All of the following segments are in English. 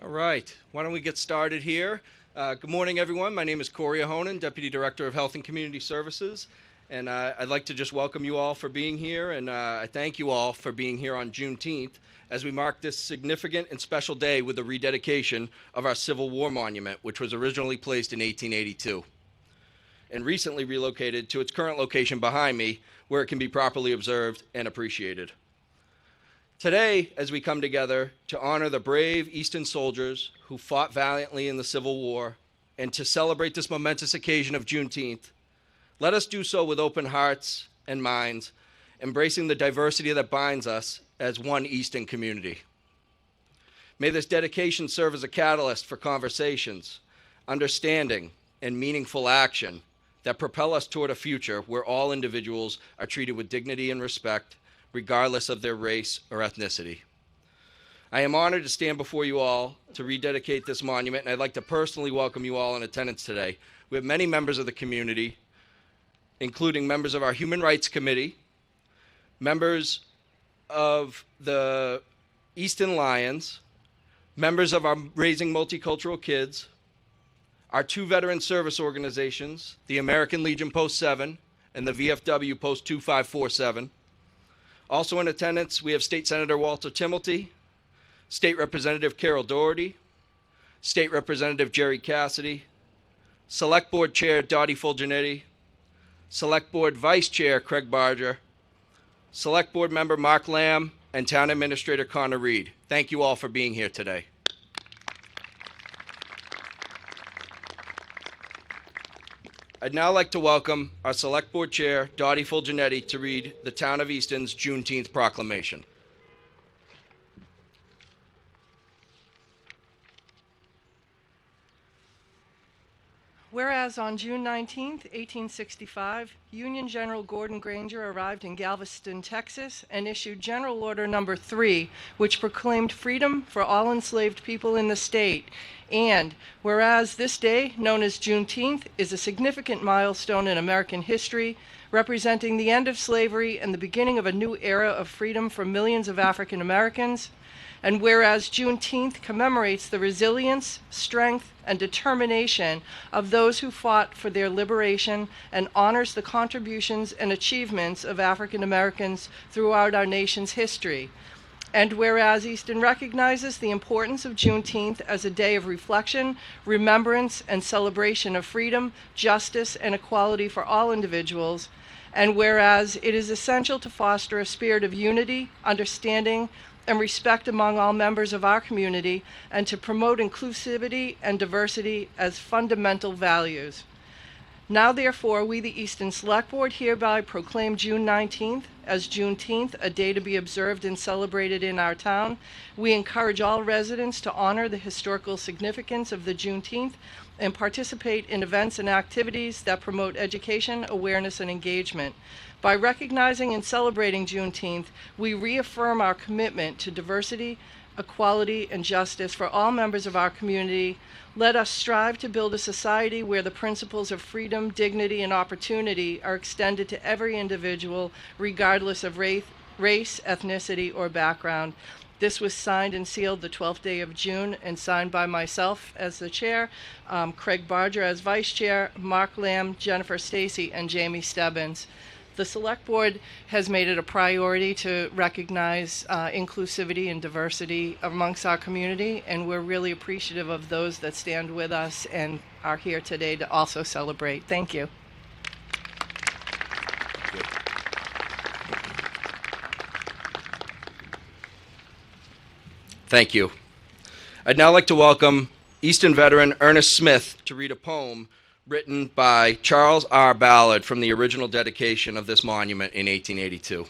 All right, why don't we get started here? Good morning, everyone. My name is Corey Ahonen, Deputy Director of Health and Community Services, and I'd like to just welcome you all for being here, and I thank you all for being here on Juneteenth as we mark this significant and special day with the rededication of our Civil War monument, which was originally placed in 1882 and recently relocated to its current location behind me, where it can be properly observed and appreciated. Today, as we come together to honor the brave Easton soldiers who fought valiantly in the Civil War and to celebrate this momentous occasion of Juneteenth, let us do so with open hearts and minds, embracing the diversity that binds us as one Easton community. May this dedication serve as a catalyst for conversations, understanding, and meaningful action that propel us toward a future where all individuals are treated with dignity and respect, regardless of their race or ethnicity. I am honored to stand before you all to rededicate this monument, and I'd like to personally welcome you all in attendance today. We have many members of the community, including members of our Human Rights Committee, members of the Easton Lions, members of our Raising Multicultural Kids, our two veteran service organizations, the American Legion Post 7 and the VFW Post 2547. Also in attendance, we have State Senator Walter Timilty, State Representative Carol Doherty, State Representative Jerry Cassidy, Select Board Chair Dottie Fulgenetti, Select Board Vice Chair Craig Barger, Select Board Member Mark Lamb, and Town Administrator Connor Reed. Thank you all for being here today. I'd now like to welcome our Select Board Chair, Dottie Fulgenetti, to read the Town of Easton's Juneteenth Proclamation. Whereas on June 19, 1865, Union General Gordon Granger arrived in Galveston, Texas, and issued General Order No. 3, which proclaimed freedom for all enslaved people in the state. And whereas this day, known as Juneteenth, is a significant milestone in American history, representing the end of slavery and the beginning of a new era of freedom for millions of African Americans. And whereas Juneteenth commemorates the resilience, strength, and determination of those who fought for their liberation and honors the contributions and achievements of African Americans throughout our nation's history. And whereas Easton recognizes the importance of Juneteenth as a day of reflection, remembrance, and celebration of freedom, justice, and equality for all individuals. And whereas it is essential to foster a spirit of unity, understanding, and respect among all members of our community, and to promote inclusivity and diversity as fundamental values. Now, therefore, we, the Easton Select Board, hereby proclaim June 19th as Juneteenth, a day to be observed and celebrated in our town. We encourage all residents to honor the historical significance of the Juneteenth and participate in events and activities that promote education, awareness, and engagement. By recognizing and celebrating Juneteenth, we reaffirm our commitment to diversity, equality, and justice for all members of our community. Let us strive to build a society where the principles of freedom, dignity, and opportunity are extended to every individual, regardless of race, ethnicity, or background. This was signed and sealed the 12th day of June and signed by myself as the chair, Craig Barger as vice chair, Mark Lamb, Jennifer Stacy, and Jamie Stebbins. The Select Board has made it a priority to recognize inclusivity and diversity amongst our community, and we're really appreciative of those that stand with us and are here today to also celebrate. Thank you. Thank you. I'd now like to welcome Easton veteran Ernest Smith to read a poem written by Charles R. Ballard from the original dedication of this monument in 1882.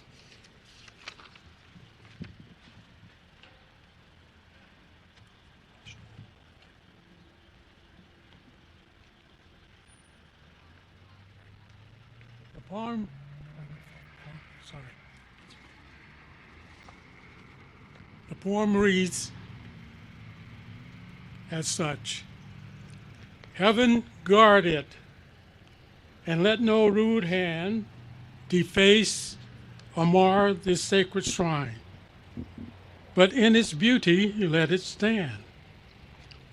The poem reads as such: Heaven guard it, and let no rude hand deface or mar this sacred shrine, but in its beauty let it stand,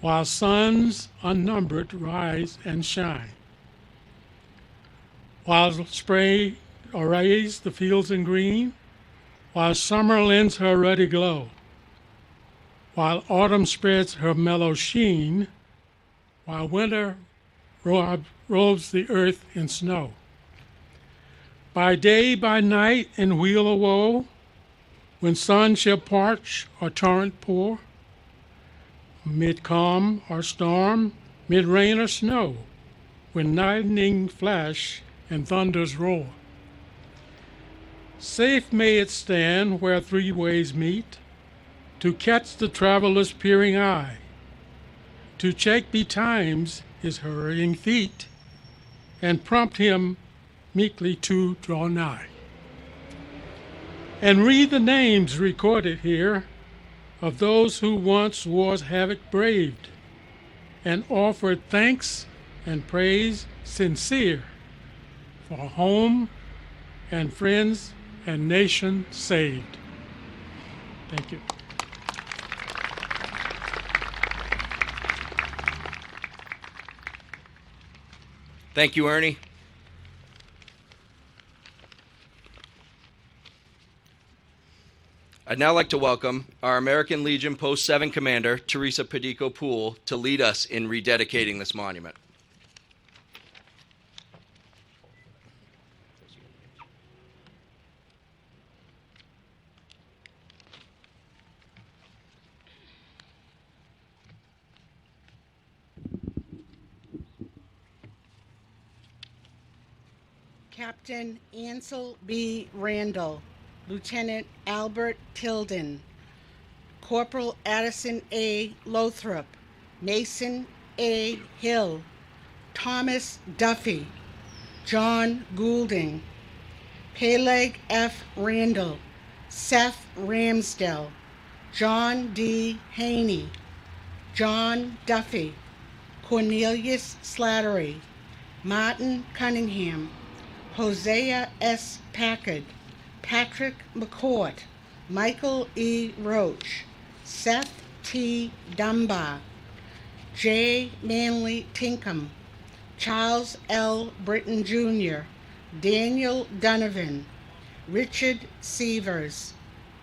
while suns unnumbered rise and shine, while spray arrays the fields in green, while summer lends her ruddy glow, while autumn spreads her mellow sheen, while winter robes the earth in snow. By day, by night, in wheel of woe, when sun shall parch or torrent pour, mid calm or storm, mid rain or snow, when lightning flash and thunders roar. Safe may it stand where three ways meet, to catch the traveler's peering eye, to check betimes his hurrying feet, and prompt him meekly to draw nigh. And read the names recorded here of those who once war's havoc braved, and offered thanks and praise sincere for home and friends and nation saved. Thank you. Thank you, Ernie. I'd now like to welcome our American Legion Post 7 Commander, Teresa Padico Poole, to lead us in rededicating this monument. Captain Ansel B. Randall, Lieutenant Albert Tilden, Corporal Addison A. Lothrop, Mason A. Hill, Thomas Duffy, John Goulding, Peleg F. Randall, Seth Ramsdell, John D. Haney, John Duffy, Cornelius Slattery, Martin Cunningham, Hosea S. Packard, Patrick McCourt, Michael E. Roach, Seth T. Dunbar, J. Manley Tinkham, Charles L. Britton Jr., Daniel Donovan, Richard Severs,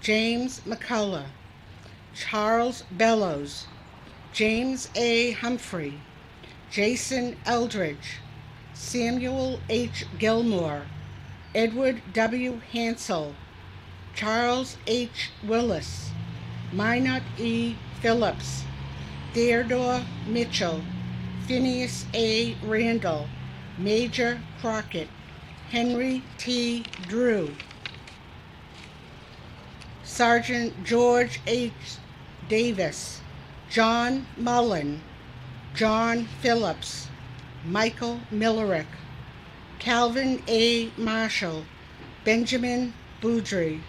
James McCullough, Charles Bellows, James A. Humphrey, Jason Eldridge, Samuel H. Gilmore, Edward W. Hansel, Charles H. Willis, Minot E. Phillips, Theodore Mitchell, Phineas A. Randall, Major Crockett, Henry T. Drew, Sergeant George H. Davis, John Mullen, John Phillips, Michael Millerick, Calvin A. Marshall, Benjamin Boudry,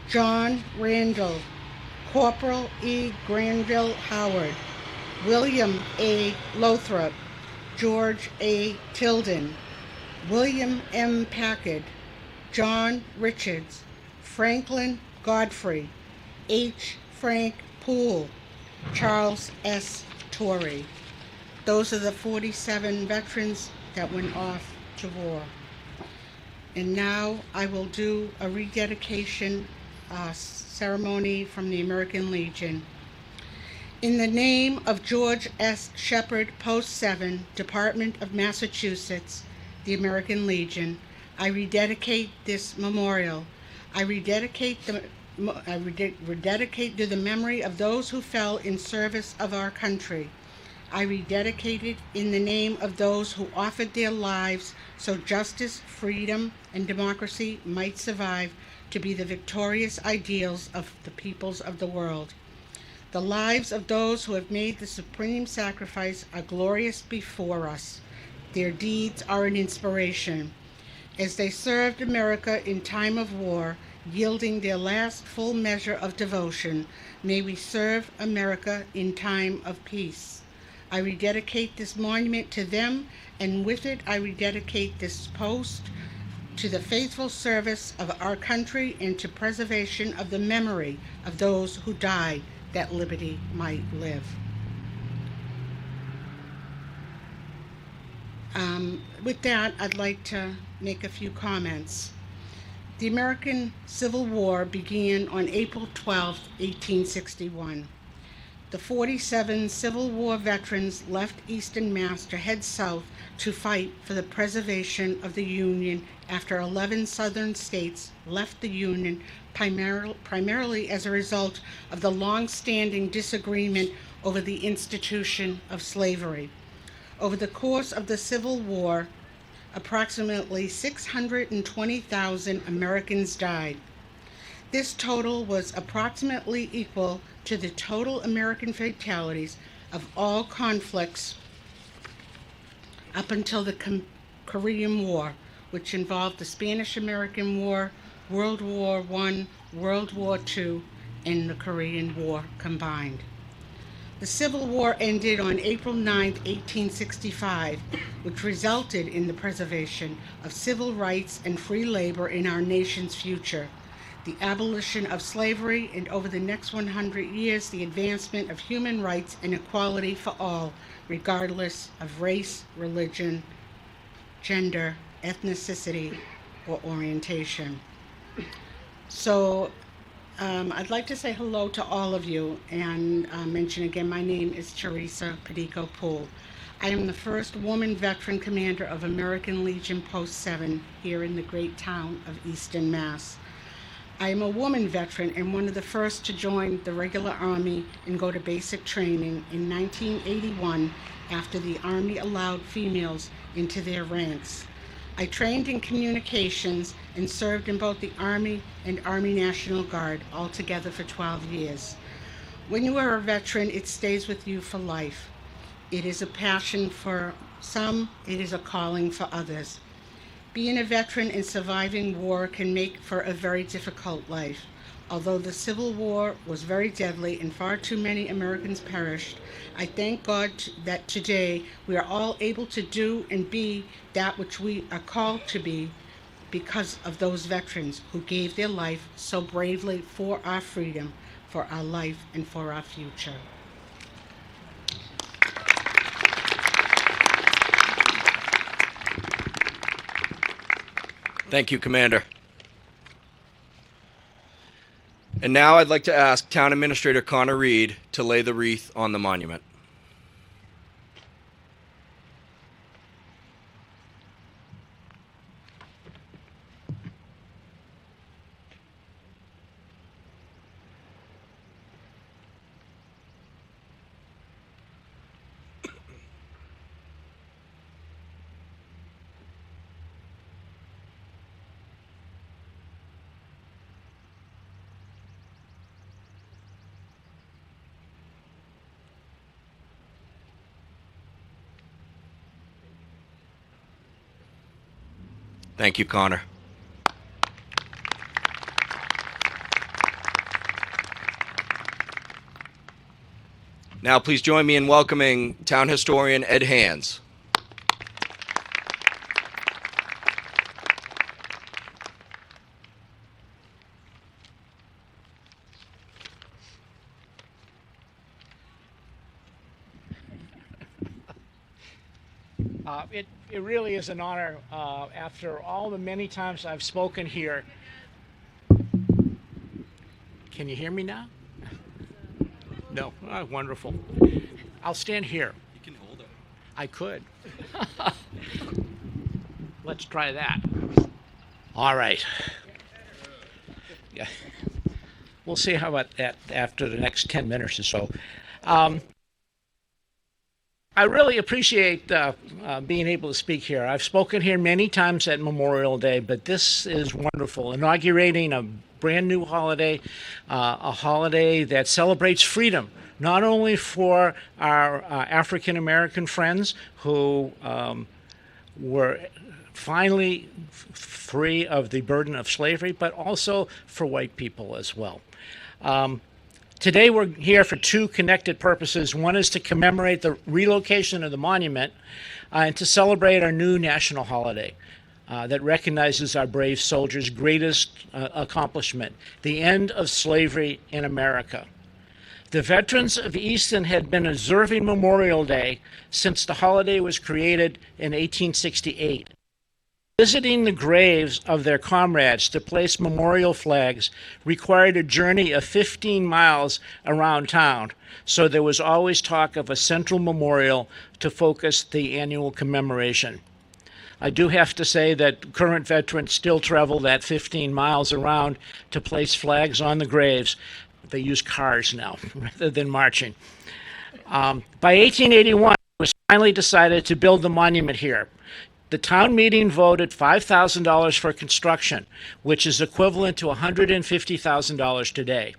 John Randall, Corporal E. Granville Howard, William A. Lothrop, George A. Tilden, William M. Packard, John Richards, Franklin Godfrey, H. Frank Poole, Charles S. Torrey. Those are the 47 veterans that went off to war. And now I will do a rededication ceremony from the American Legion. In the name of George S. Shepard, Post 7, Department of Massachusetts, the American Legion, I rededicate this memorial. I rededicate to the memory of those who fell in service of our country. I rededicate it in the name of those who offered their lives so justice, freedom, and democracy might survive to be the victorious ideals of the peoples of the world. The lives of those who have made the supreme sacrifice are glorious before us. Their deeds are an inspiration. As they served America in time of war, yielding their last full measure of devotion, may we serve America in time of peace. I rededicate this monument to them, and with it I rededicate this post to the faithful service of our country and to preservation of the memory of those who died that liberty might live. With that, I'd like to make a few comments. The American Civil War began on April 12, 1861. The 47 Civil War veterans left Easton, Mass. To head south to fight for the preservation of the Union after 11 southern states left the Union primarily as a result of the long-standing disagreement over the institution of slavery. Over the course of the Civil War, approximately 620,000 Americans died. This total was approximately equal to the total American fatalities of all conflicts up until the Korean War, which involved the Spanish-American War, World War I, World War II, and the Korean War combined. The Civil War ended on April 9, 1865, which resulted in the preservation of civil rights and free labor in our nation's future, the abolition of slavery, and over the next 100 years, the advancement of human rights and equality for all, regardless of race, religion, gender, ethnicity, or orientation. So I'd like to say hello to all of you and mention again, my name is Teresa Padico Poole. I am the first woman veteran commander of American Legion Post 7 here in the great town of Easton, Mass. I am a woman veteran and one of the first to join the regular Army and go to basic training in 1981 after the Army allowed females into their ranks. I trained in communications and served in both the Army and Army National Guard, altogether for 12 years. When you are a veteran, it stays with you for life. It is a passion for some, it is a calling for others. Being a veteran and surviving war can make for a very difficult life. Although the Civil War was very deadly and far too many Americans perished, I thank God that today we are all able to do and be that which we are called to be because of those veterans who gave their life so bravely for our freedom, for our life, and for our future. Thank you, Commander. And now I'd like to ask Town Administrator Connor Reed to lay the wreath on the monument. Thank you, Connor. Now please join me in welcoming Town Historian Ed Hands. It really is an honor after all the many times I've spoken here. Can you hear me now? No? Oh, wonderful. I'll stand here. You can hold it. I could. Let's try that. All right. Yeah. We'll see how about that after the next 10 minutes or so. I really appreciate being able to speak here. I've spoken here many times at Memorial Day, but this is wonderful. Inaugurating a brand new holiday, a holiday that celebrates freedom, not only for our African American friends who were finally free of the burden of slavery, but also for white people as well. Today we're here for two connected purposes. One is to commemorate the relocation of the monument and to celebrate our new national holiday that recognizes our brave soldiers' greatest accomplishment, the end of slavery in America. The veterans of Easton had been observing Memorial Day since the holiday was created in 1868. Visiting the graves of their comrades to place memorial flags required a journey of 15 miles around town, so there was always talk of a central memorial to focus the annual commemoration. I do have to say that current veterans still travel that 15 miles around to place flags on the graves. They use cars now rather than marching. By 1881, it was finally decided to build the monument here. The town meeting voted $5,000 for construction, which is equivalent to $150,000 today.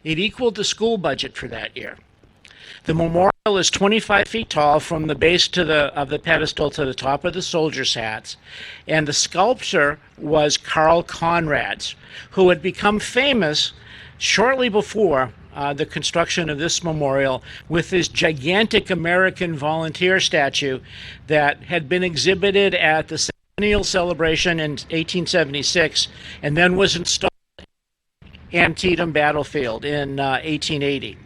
It equaled the school budget for that year. The memorial is 25 feet tall from the base of the pedestal to the top of the soldiers' hats, and the sculptor was Carl Conrad's, who had become famous shortly before the construction of this memorial with this gigantic American volunteer statue that had been exhibited at the Centennial Celebration in 1876 and then was installed at Antietam Battlefield in 1880.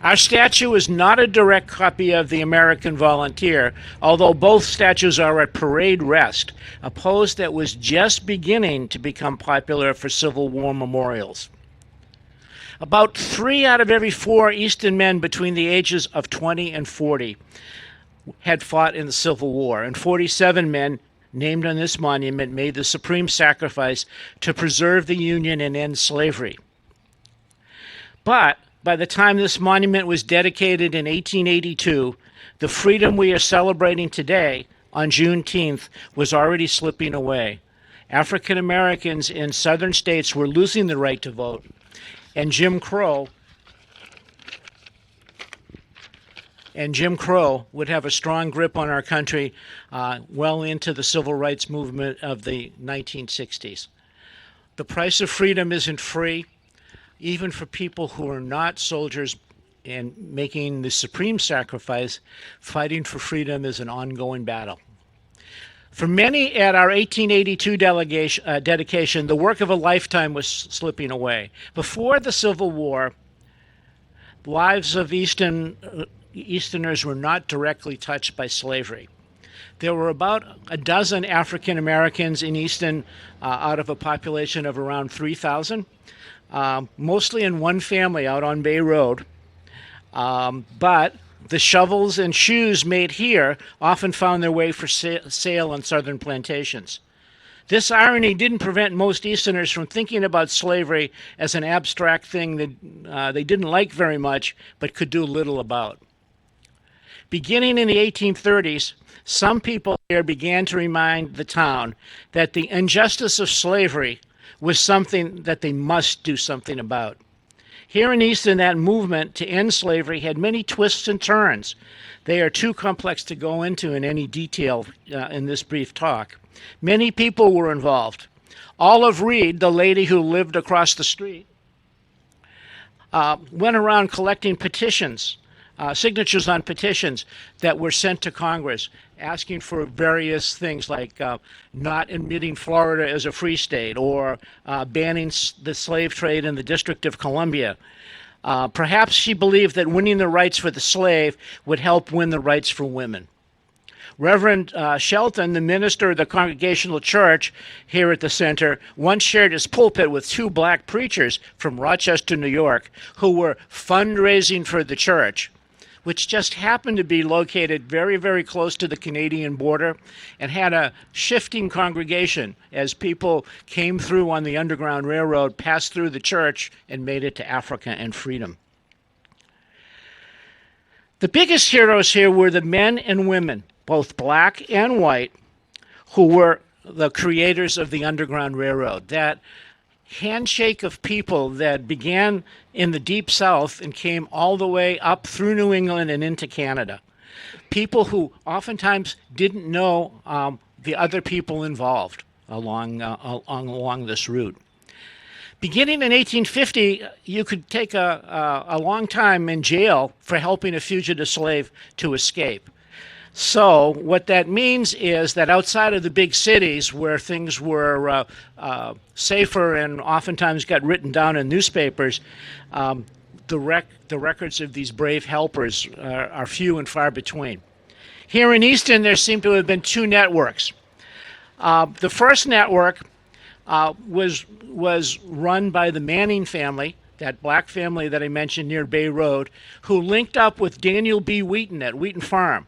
Our statue is not a direct copy of the American volunteer, although both statues are at parade rest, a pose that was just beginning to become popular for Civil War memorials. About 3 out of every 4 Easton men between the ages of 20 and 40 had fought in the Civil War, and 47 men named on this monument made the supreme sacrifice to preserve the Union and end slavery. But by the time this monument was dedicated in 1882, the freedom we are celebrating today on Juneteenth was already slipping away. African Americans in southern states were losing the right to vote, and Jim Crow would have a strong grip on our country well into the civil rights movement of the 1960s. The price of freedom isn't free, even for people who are not soldiers and making the supreme sacrifice. Fighting for freedom is an ongoing battle. For many at our 1882 dedication, the work of a lifetime was slipping away. Before the Civil War, lives of Easterners were not directly touched by slavery. There were about a dozen African Americans in Easton out of a population of around 3,000, mostly in one family out on Bay Road. But the shovels and shoes made here often found their way for sale on southern plantations. This irony didn't prevent most Easterners from thinking about slavery as an abstract thing that they didn't like very much but could do little about. Beginning in the 1830s, some people here began to remind the town that the injustice of slavery was something that they must do something about. Here in Easton, that movement to end slavery had many twists and turns. They are too complex to go into in any detail in this brief talk. Many people were involved. Olive Reed, the lady who lived across the street, went around collecting petitions, signatures on petitions that were sent to Congress, asking for various things like not admitting Florida as a free state or banning the slave trade in the District of Columbia. Perhaps she believed that winning the rights for the slave would help win the rights for women. Reverend Shelton, the minister of the Congregational Church here at the center, once shared his pulpit with 2 black preachers from Rochester, New York, who were fundraising for the church, which just happened to be located very, very close to the Canadian border and had a shifting congregation as people came through on the Underground Railroad, passed through the church, and made it to Africa and freedom. The biggest heroes here were the men and women, both black and white, who were the creators of the Underground Railroad. That handshake of people that began in the Deep South and came all the way up through New England and into Canada. People who oftentimes didn't know the other people involved along this route. Beginning in 1850, you could take a long time in jail for helping a fugitive slave to escape. So what that means is that outside of the big cities where things were safer and oftentimes got written down in newspapers, the records of these brave helpers are few and far between. Here in Easton, there seem to have been two networks. The first network was run by the Manning family, that black family that I mentioned near Bay Road, who linked up with Daniel B. Wheaton at Wheaton Farm.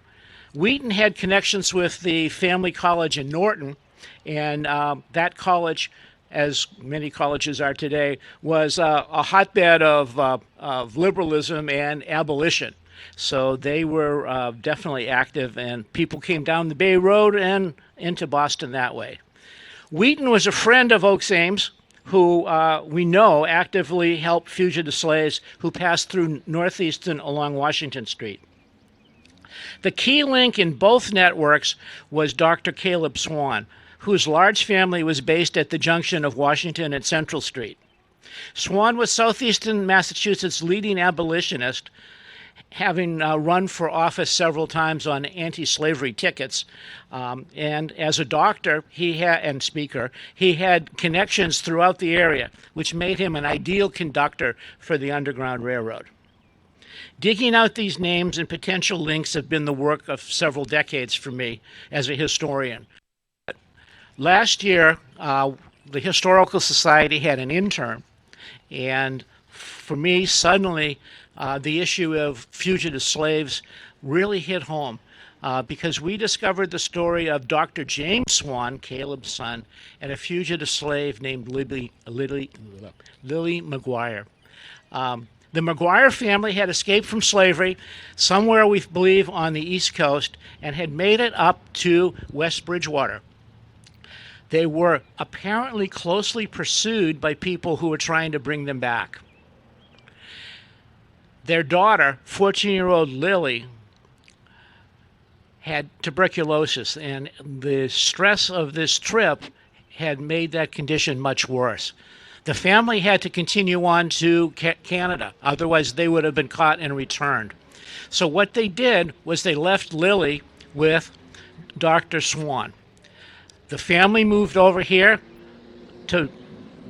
Wheaton had connections with the family college in Norton, and that college, as many colleges are today, was a hotbed of liberalism and abolition. So they were definitely active, and people came down the Bay Road and into Boston that way. Wheaton was a friend of Oaks Ames, who we know actively helped fugitive slaves who passed through Northeastern along Washington Street. The key link in both networks was Dr. Caleb Swan, whose large family was based at the junction of Washington and Central Street. Swan was Southeastern Massachusetts' leading abolitionist, having run for office several times on anti-slavery tickets. And as a doctor and speaker, he had connections throughout the area, which made him an ideal conductor for the Underground Railroad. Digging out these names and potential links have been the work of several decades for me as a historian. Last year, the Historical Society had an intern, and for me, suddenly, the issue of fugitive slaves really hit home because we discovered the story of Dr. James Swan, Caleb's son, and a fugitive slave named Lily McGuire. The McGuire family had escaped from slavery somewhere, we believe, on the East Coast and had made it up to West Bridgewater. They were apparently closely pursued by people who were trying to bring them back. Their daughter, 14-year-old Lily, had tuberculosis, and the stress of this trip had made that condition much worse. The family had to continue on to Canada, otherwise they would have been caught and returned. So what they did was they left Lily with Dr. Swan. The family moved over here to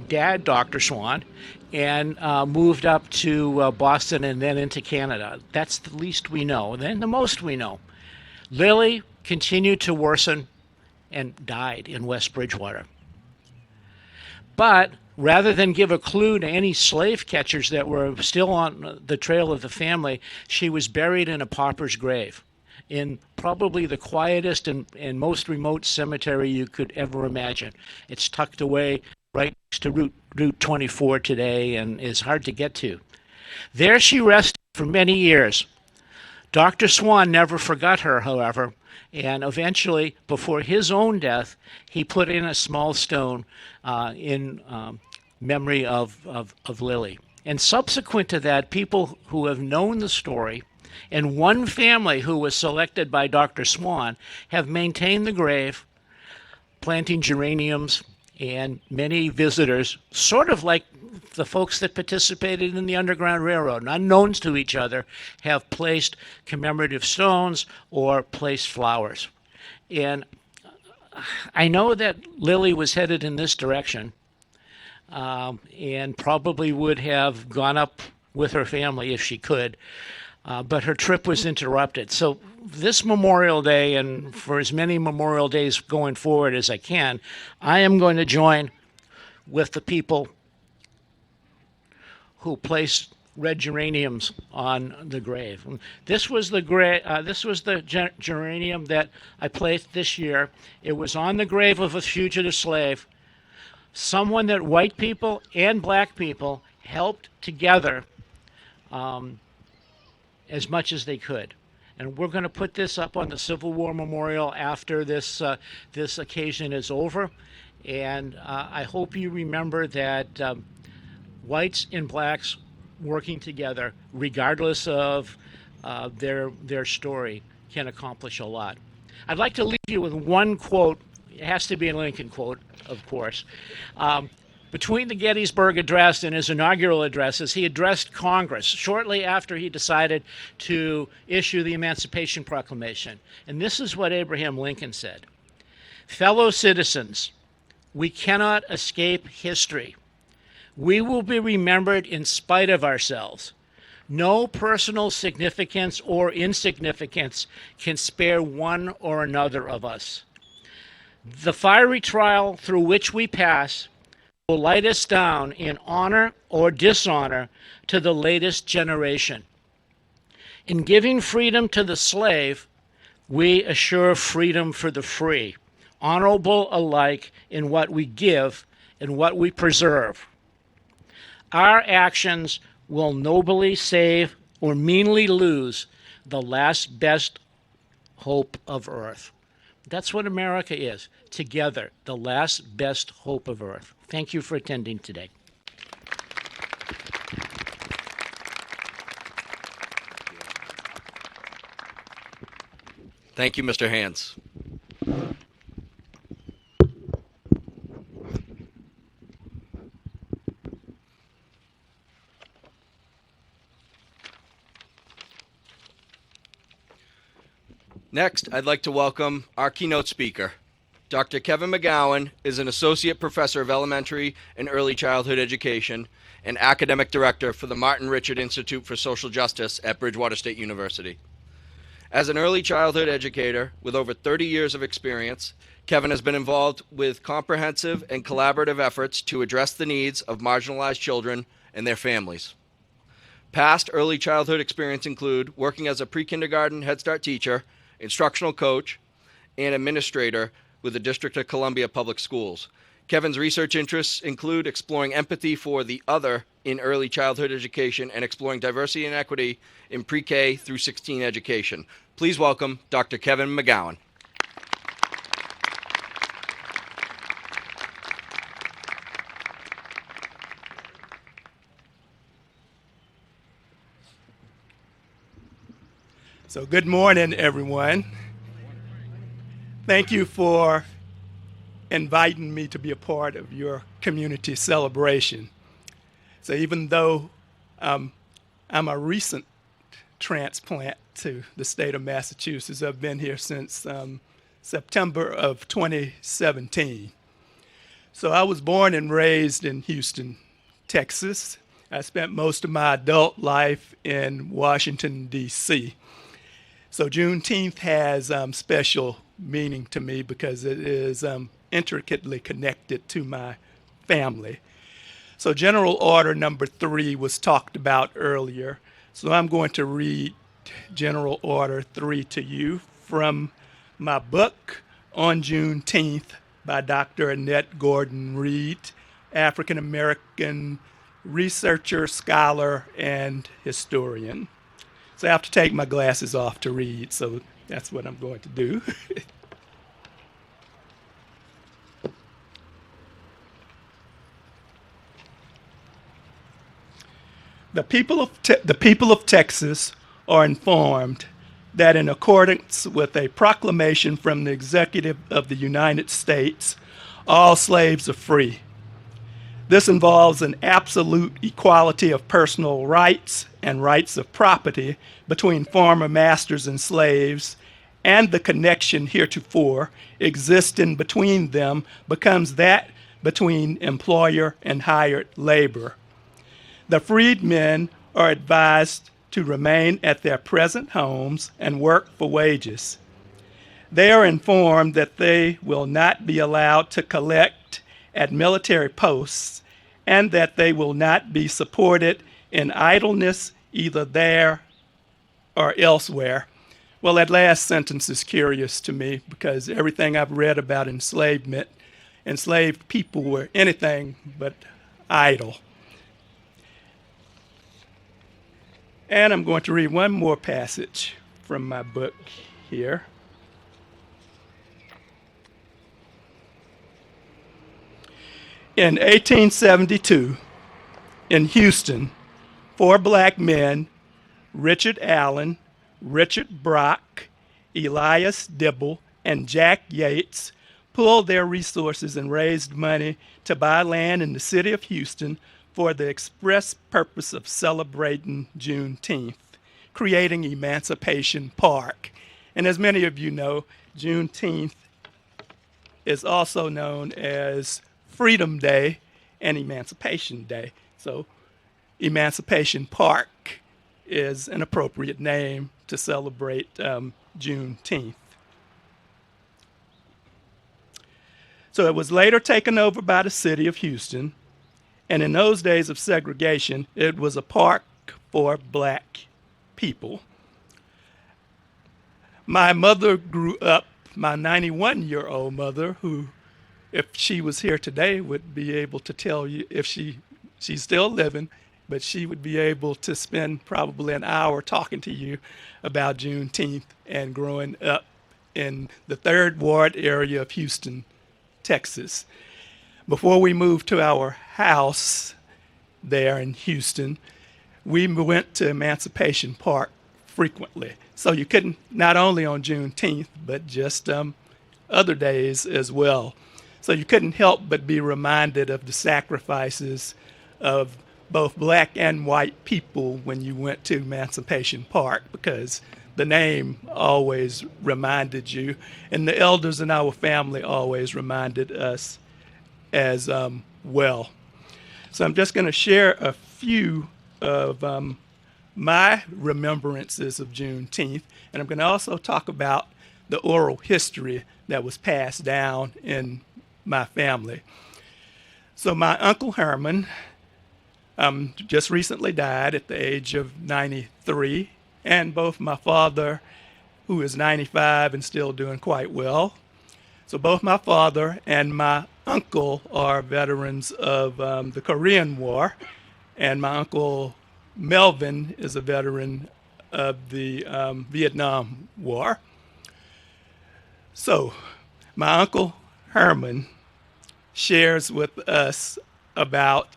Dad, Dr. Swan, and moved up to Boston and then into Canada. That's the least we know. Then the most we know. Lily continued to worsen and died in West Bridgewater. But rather than give a clue to any slave catchers that were still on the trail of the family, she was buried in a pauper's grave in probably the quietest and most remote cemetery you could ever imagine. It's tucked away right next to Route 24 today and is hard to get to. There she rested for many years. Dr. Swan never forgot her, however, and eventually, before his own death, he put in a small stone in memory of Lily. And subsequent to that, people who have known the story and one family who was selected by Dr. Swan have maintained the grave, planting geraniums, and many visitors, sort of like the folks that participated in the Underground Railroad, unknowns to each other, have placed commemorative stones or placed flowers. And I know that Lily was headed in this direction and probably would have gone up with her family if she could, but her trip was interrupted. So this Memorial Day, and for as many Memorial Days going forward as I can, I am going to join with the people who placed red geraniums on the grave. This was the geranium that I placed this year. It was on the grave of a fugitive slave, someone that white people and black people helped together as much as they could. And we're going to put this up on the Civil War Memorial after this occasion is over. And I hope you remember that whites and blacks working together, regardless of their story, can accomplish a lot. I'd like to leave you with one quote. It has to be a Lincoln quote, of course. Between the Gettysburg Address and his inaugural addresses, he addressed Congress shortly after he decided to issue the Emancipation Proclamation. And this is what Abraham Lincoln said: "Fellow citizens, we cannot escape history. We will be remembered in spite of ourselves. No personal significance or insignificance can spare one or another of us. The fiery trial through which we pass will light us down in honor or dishonor to the latest generation. In giving freedom to the slave, we assure freedom for the free, honorable alike in what we give and what we preserve. Our actions will nobly save or meanly lose the last best hope of earth. That's what America is, together, the last best hope of earth. Thank you for attending today. Thank you, Mr. Hands. Next, I'd like to welcome our keynote speaker. Dr. Kevin McGowan is an associate professor of elementary and early childhood education and academic director for the Martin Richard Institute for Social Justice at Bridgewater State University. As an early childhood educator with over 30 years of experience, Kevin has been involved with comprehensive and collaborative efforts to address the needs of marginalized children and their families. Past early childhood experience include working as a pre-kindergarten Head Start teacher, instructional coach, and administrator with the District of Columbia Public Schools. Kevin's research interests include exploring empathy for the other in early childhood education and exploring diversity and equity in pre-K through 16 education. Please welcome Dr. Kevin McGowan. So good morning, everyone. Thank you for inviting me to be a part of your community celebration. So even though I'm a recent transplant to the state of Massachusetts, I've been here since September of 2017. So I was born and raised in Houston, Texas. I spent most of my adult life in Washington, D.C. So Juneteenth has special meaning to me because it is intricately connected to my family. So General Order number 3 was talked about earlier. So I'm going to read General Order 3 to you from my book on Juneteenth by Dr. Annette Gordon Reed, African American researcher, scholar, and historian. So I have to take my glasses off to read, so that's what I'm going to do. The people of Texas are informed that in accordance with a proclamation from the Executive of the United States, all slaves are free. This involves an absolute equality of personal rights and rights of property between former masters and slaves, and the connection heretofore existing between them becomes that between employer and hired labor. The freedmen are advised to remain at their present homes and work for wages. They are informed that they will not be allowed to collect at military posts and that they will not be supported in idleness either there or elsewhere. Well, that last sentence is curious to me because everything I've read about enslavement, enslaved people were anything but idle. And I'm going to read one more passage from my book here. In 1872, in Houston, 4 black men, Richard Allen, Richard Brock, Elias Dibble, and Jack Yates, pooled their resources and raised money to buy land in the city of Houston for the express purpose of celebrating Juneteenth, creating Emancipation Park. And as many of you know, Juneteenth is also known as Freedom Day and Emancipation Day. So Emancipation Park is an appropriate name to celebrate Juneteenth. So it was later taken over by the city of Houston, and in those days of segregation, it was a park for black people. My mother grew up, my 91-year-old mother, who, if she was here today, would be able to tell you, if she's still living, but she would be able to spend probably an hour talking to you about Juneteenth and growing up in the 3rd Ward area of Houston, Texas. Before we moved to our house there in Houston, we went to Emancipation Park frequently. So you couldn't, not only on Juneteenth, but just other days as well. So you couldn't help but be reminded of the sacrifices of both black and white people when you went to Emancipation Park, because the name always reminded you, and the elders in our family always reminded us as well. So I'm just going to share a few of my remembrances of Juneteenth, and I'm going to also talk about the oral history that was passed down in my family. So my Uncle Herman just recently died at the age of 93, and both my father, who is 95 and still doing quite well. So both my father and my uncle are veterans of the Korean War, and my uncle Melvin is a veteran of the Vietnam War. So my Uncle Herman shares with us about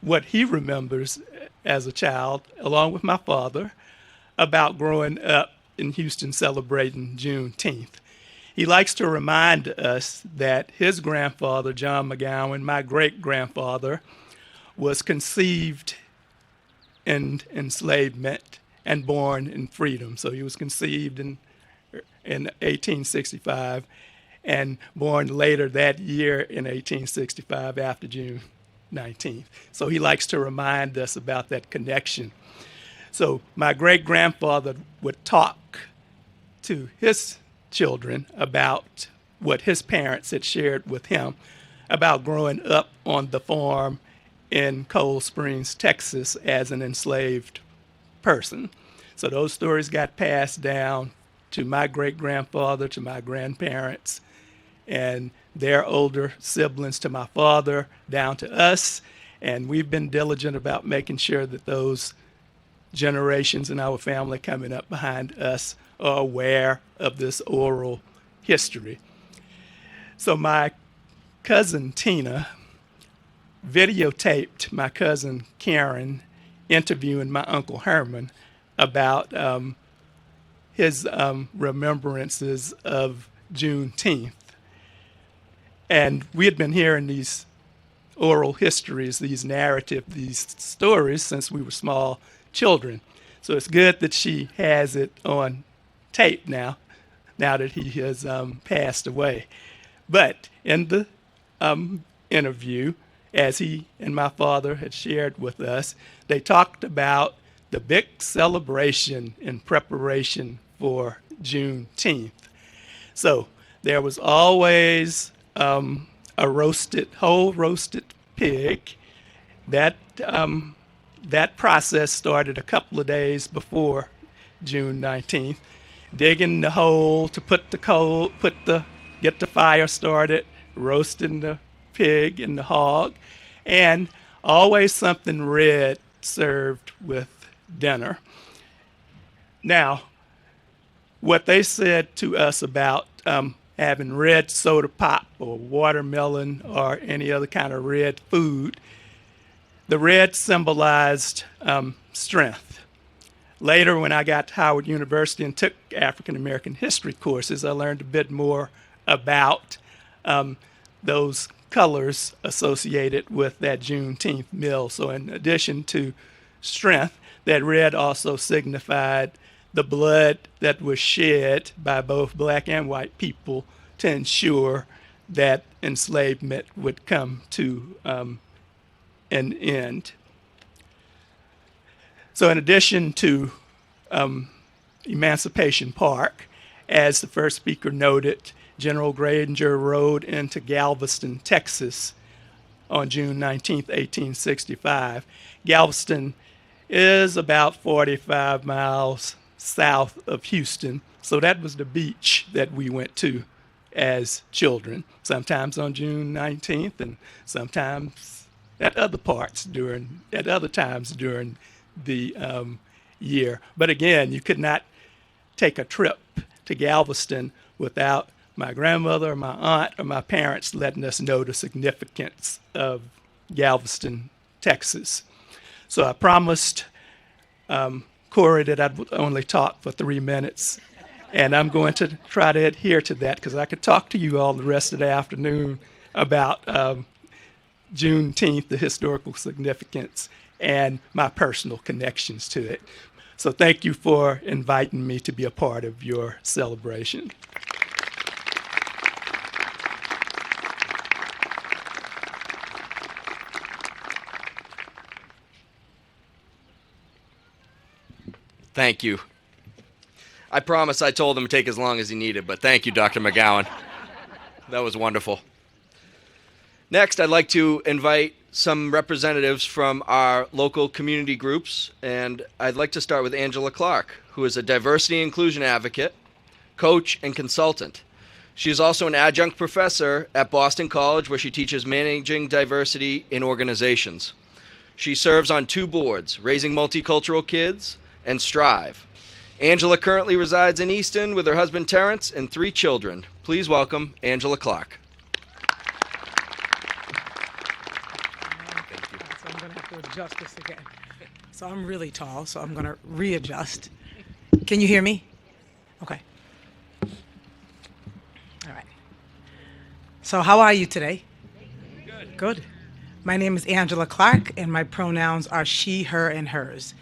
what he remembers as a child, along with my father, about growing up in Houston celebrating Juneteenth. He likes to remind us that his grandfather, John McGowan, my great-grandfather, was conceived in enslavement and born in freedom. So he was conceived in 1865 and born later that year in 1865 after June 19th. So he likes to remind us about that connection. So my great-grandfather would talk to his children about what his parents had shared with him about growing up on the farm in Cold Springs, Texas, as an enslaved person. So those stories got passed down to my great-grandfather, to my grandparents, and their older siblings, to my father, down to us. And we've been diligent about making sure that those generations in our family coming up behind us are aware of this oral history. So my cousin Tina videotaped my cousin Karen interviewing my Uncle Herman about his remembrances of Juneteenth. And we had been hearing these oral histories, these narratives, these stories since we were small children. So it's good that she has it on tape now that he has passed away. But in the interview, as he and my father had shared with us, they talked about the big celebration in preparation for Juneteenth. So there was always a whole roasted pig. That process started a couple of days before June 19th. Digging the hole to get the fire started, roasting the pig and the hog, and always something red served with dinner. Now, what they said to us about having red soda pop or watermelon or any other kind of red food, the red symbolized strength. Later, when I got to Howard University and took African American history courses, I learned a bit more about those colors associated with that Juneteenth meal. So in addition to strength, that red also signified the blood that was shed by both black and white people to ensure that enslavement would come to an end. So in addition to Emancipation Park, as the first speaker noted, General Granger rode into Galveston, Texas on June 19, 1865. Galveston is about 45 miles south of Houston, so that was the beach that we went to as children, sometimes on June 19th and sometimes at other times during the year. But again, you could not take a trip to Galveston without my grandmother, my aunt, or my parents letting us know the significance of Galveston, Texas. So I promised Corey that I'd only talk for 3 minutes, and I'm going to try to adhere to that because I could talk to you all the rest of the afternoon about Juneteenth, the historical significance, and my personal connections to it. So thank you for inviting me to be a part of your celebration. Thank you. I promise I told him to take as long as he needed, but thank you, Dr. McGowan. That was wonderful. Next, I'd like to invite some representatives from our local community groups, and I'd like to start with Angela Clark, who is a diversity inclusion advocate, coach, and consultant. She is also an adjunct professor at Boston College, where she teaches managing diversity in organizations. She serves on 2 boards, Raising Multicultural Kids and Strive. Angela currently resides in Easton with her husband Terrence and 3 children. Please welcome Angela Clark. So I'm going to have to adjust this again. So I'm really tall, so I'm going to readjust. Can you hear me? Okay. All right. So how are you today? Good. Good. My name is Angela Clark, and my pronouns are she, her, and hers.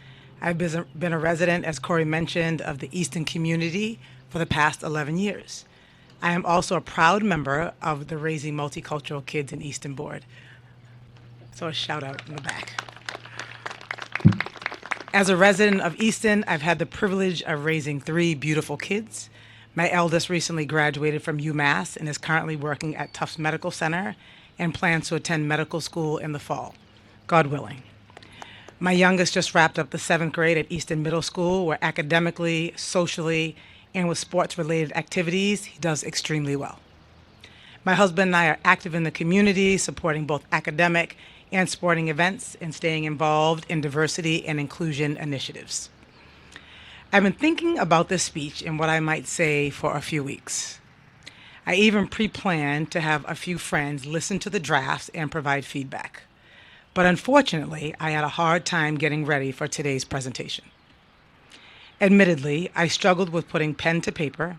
I've been a resident, as Corey mentioned, of the Easton community for the past 11 years. I am also a proud member of the Raising Multicultural Kids in Easton board. So a shout out in the back. As a resident of Easton, I've had the privilege of raising 3 beautiful kids. My eldest recently graduated from UMass and is currently working at Tufts Medical Center and plans to attend medical school in the fall, God willing. My youngest just wrapped up the 7th grade at Easton Middle School, where academically, socially, and with sports-related activities, he does extremely well. My husband and I are active in the community, supporting both academic and sporting events and staying involved in diversity and inclusion initiatives. I've been thinking about this speech and what I might say for a few weeks. I even pre-planned to have a few friends listen to the drafts and provide feedback. But unfortunately, I had a hard time getting ready for today's presentation. Admittedly, I struggled with putting pen to paper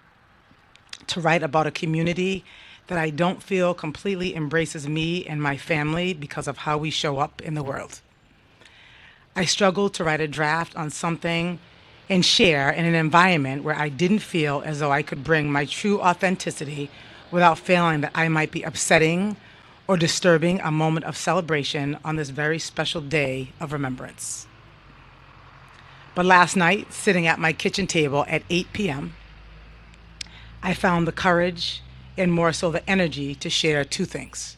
to write about a community that I don't feel completely embraces me and my family because of how we show up in the world. I struggled to write a draft on something and share in an environment where I didn't feel as though I could bring my true authenticity without feeling that I might be upsetting or disturbing a moment of celebration on this very special day of remembrance. But last night, sitting at my kitchen table at 8 p.m., I found the courage and more so the energy to share 2 things.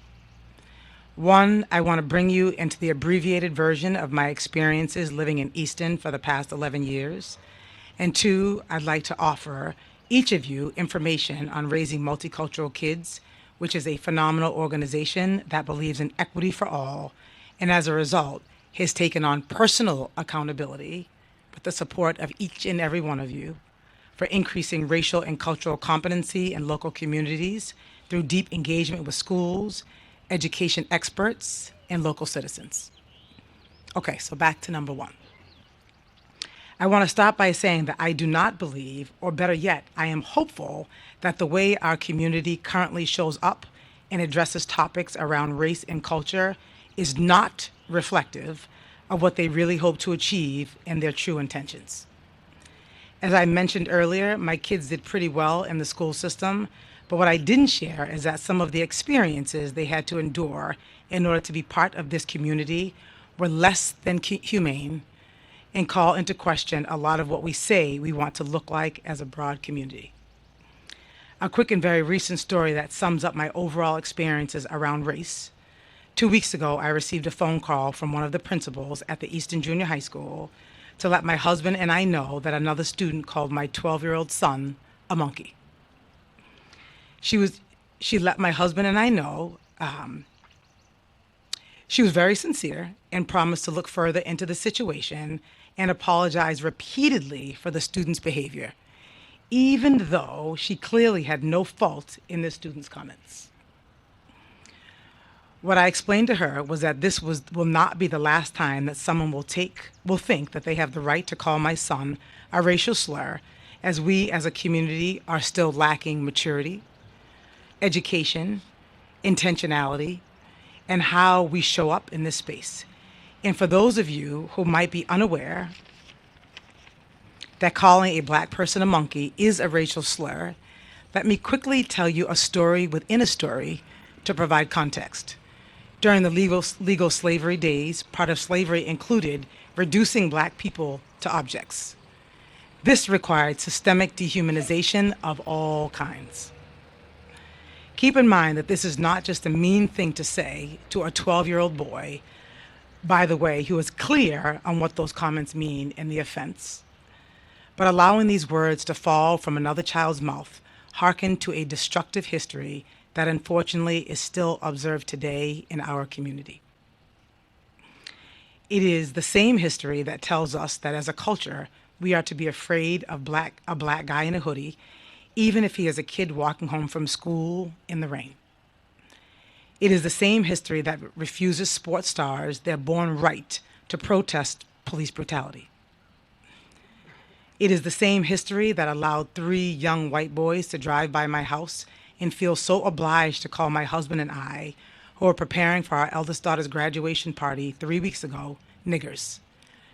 One, I want to bring you into the abbreviated version of my experiences living in Easton for the past 11 years. And 2, I'd like to offer each of you information on Raising Multicultural Kids, which is a phenomenal organization that believes in equity for all, and as a result, has taken on personal accountability with the support of each and every one of you for increasing racial and cultural competency in local communities through deep engagement with schools, education experts, and local citizens. Okay, so back to number 1. I want to start by saying that I do not believe, or better yet, I am hopeful that the way our community currently shows up and addresses topics around race and culture is not reflective of what they really hope to achieve and their true intentions. As I mentioned earlier, my kids did pretty well in the school system, but what I didn't share is that some of the experiences they had to endure in order to be part of this community were less than humane and call into question a lot of what we say we want to look like as a broad community. A quick and very recent story that sums up my overall experiences around race. 2 weeks ago, I received a phone call from one of the principals at the Easton Junior High School to let my husband and I know that another student called my 12-year-old son a monkey. She let my husband and I know. She was very sincere and promised to look further into the situation and apologize repeatedly for the student's behavior, even though she clearly had no fault in the student's comments. What I explained to her was that this will not be the last time that someone will think that they have the right to call my son a racial slur, as we as a community are still lacking maturity, education, intentionality, and how we show up in this space. And for those of you who might be unaware that calling a Black person a monkey is a racial slur, let me quickly tell you a story within a story to provide context. During the legal slavery days, part of slavery included reducing Black people to objects. This required systemic dehumanization of all kinds. Keep in mind that this is not just a mean thing to say to a 12-year-old boy, by the way, who is clear on what those comments mean and the offense, but allowing these words to fall from another child's mouth hearken to a destructive history that unfortunately is still observed today in our community. It is the same history that tells us that as a culture, we are to be afraid of a black guy in a hoodie, even if he is a kid walking home from school in the rain. It is the same history that refuses sports stars their born right to protest police brutality. It is the same history that allowed 3 young white boys to drive by my house and feel so obliged to call my husband and I, who were preparing for our eldest daughter's graduation party 3 weeks ago, niggers.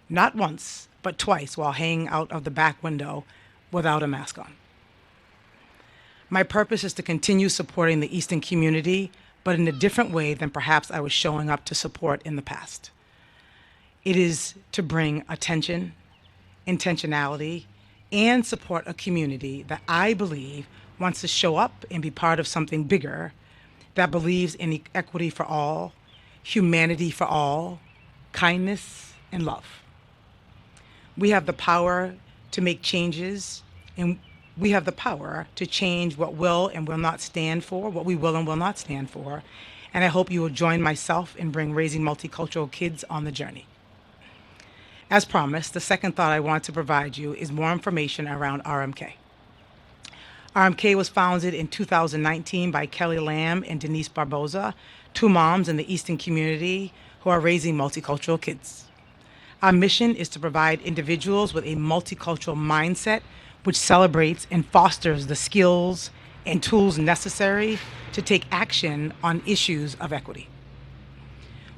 Not once, but twice while hanging out of the back window without a mask on. My purpose is to continue supporting the Easton community, but in a different way than perhaps I was showing up to support in the past. It is to bring attention, intentionality, and support a community that I believe wants to show up and be part of something bigger, that believes in equity for all, humanity for all, kindness, and love. We have the power to make changes, and we have the power to change what will and will not stand for, what we will and will not stand for. And I hope you will join myself in bring raising multicultural kids on the journey. As promised, the second thought I want to provide you is more information around RMK. RMK was founded in 2019 by Kelly Lamb and Denise Barboza, 2 moms in the Easton community who are raising multicultural kids. Our mission is to provide individuals with a multicultural mindset which celebrates and fosters the skills and tools necessary to take action on issues of equity.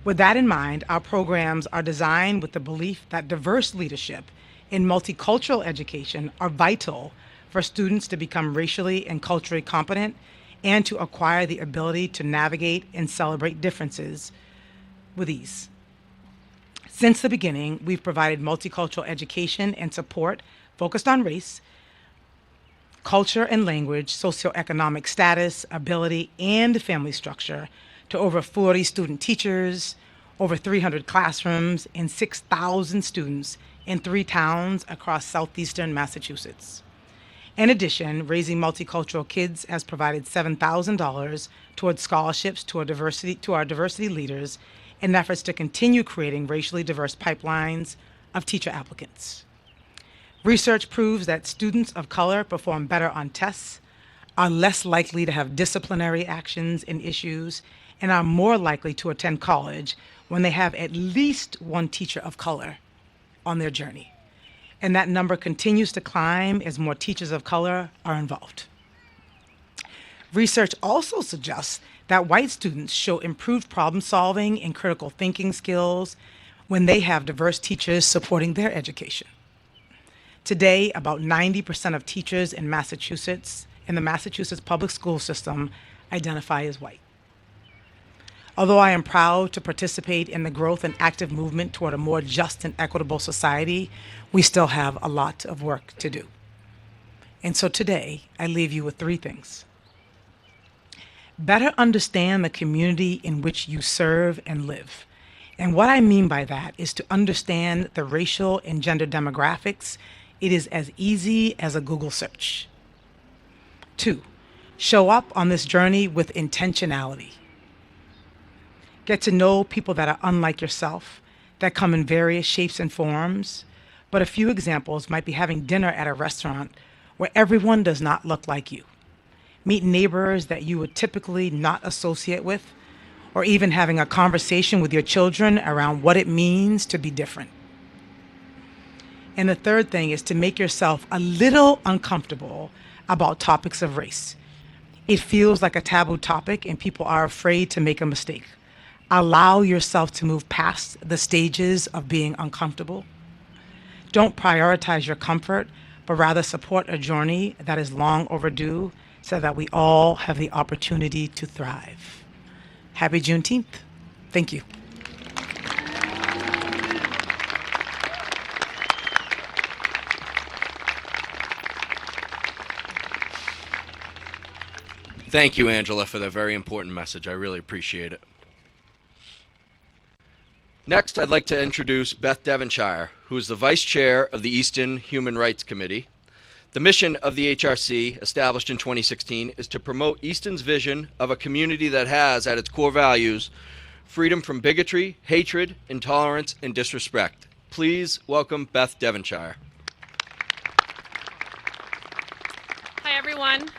With that in mind, our programs are designed with the belief that diverse leadership and multicultural education are vital for students to become racially and culturally competent and to acquire the ability to navigate and celebrate differences with ease. Since the beginning, we've provided multicultural education and support focused on race, culture and language, socioeconomic status, ability, and family structure to over 40 student teachers, over 300 classrooms, and 6,000 students in 3 towns across southeastern Massachusetts. In addition, Raising Multicultural Kids has provided $7,000 towards scholarships to our diversity leaders in efforts to continue creating racially diverse pipelines of teacher applicants. Research proves that students of color perform better on tests, are less likely to have disciplinary actions and issues, and are more likely to attend college when they have at least one teacher of color on their journey. And that number continues to climb as more teachers of color are involved. Research also suggests that white students show improved problem solving and critical thinking skills when they have diverse teachers supporting their education. Today, about 90% of teachers in the Massachusetts public school system identify as white. Although I am proud to participate in the growth and active movement toward a more just and equitable society, we still have a lot of work to do. And so today, I leave you with three things. Better understand the community in which you serve and live. And what I mean by that is to understand the racial and gender demographics. It is as easy as a Google search. 2, show up on this journey with intentionality. Get to know people that are unlike yourself, that come in various shapes and forms. But a few examples might be having dinner at a restaurant where everyone does not look like you. Meet neighbors that you would typically not associate with, or even having a conversation with your children around what it means to be different. And the third thing is to make yourself a little uncomfortable about topics of race. It feels like a taboo topic and people are afraid to make a mistake. Allow yourself to move past the stages of being uncomfortable. Don't prioritize your comfort, but rather support a journey that is long overdue so that we all have the opportunity to thrive. Happy Juneteenth. Thank you. Thank you, Angela, for that very important message. I really appreciate it. Next, I'd like to introduce Beth Devonshire, who is the Vice Chair of the Easton Human Rights Committee. The mission of the HRC, established in 2016, is to promote Easton's vision of a community that has, at its core values, freedom from bigotry, hatred, intolerance, and disrespect. Please welcome Beth Devonshire. Hi, everyone.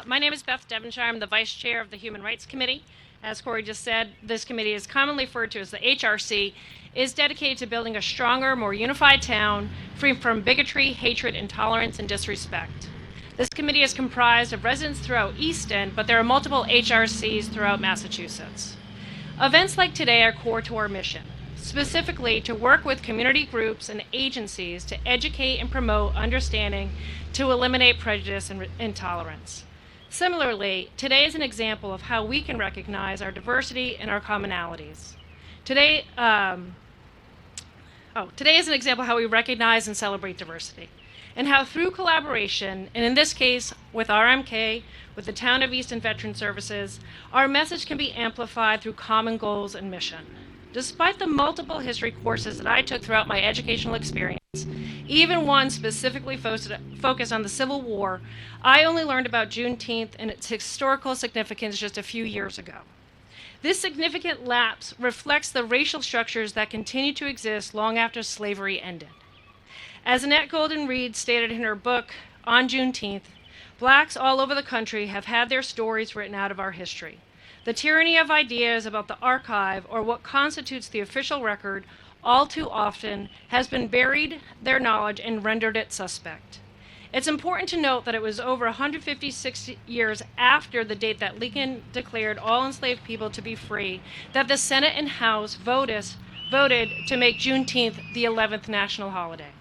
My name is Beth Devonshire. I'm the Vice Chair of the Human Rights Committee. As Corey just said, this committee is commonly referred to as the HRC, is dedicated to building a stronger, more unified town, free from bigotry, hatred, intolerance, and disrespect. This committee is comprised of residents throughout Easton, but there are multiple HRCs throughout Massachusetts. Events like today are core to our mission, specifically to work with community groups and agencies to educate and promote understanding to eliminate prejudice and intolerance. Similarly, today is an example of how we can recognize our diversity and our commonalities. Today is an example of how we recognize and celebrate diversity, and how through collaboration, and in this case with RMK, with the Town of Easton Veteran Services, our message can be amplified through common goals and mission. Despite the multiple history courses that I took throughout my educational experience, even one specifically focused on the Civil War, I only learned about Juneteenth and its historical significance just a few years ago. This significant lapse reflects the racial structures that continue to exist long after slavery ended. As Annette Golden Reed stated in her book on Juneteenth, Blacks all over the country have had their stories written out of our history. The tyranny of ideas about the archive, or what constitutes the official record, all too often has been buried their knowledge and rendered it suspect. It's important to note that it was over 156 years after the date that Lincoln declared all enslaved people to be free that the Senate and House voted to make Juneteenth the 11th national holiday.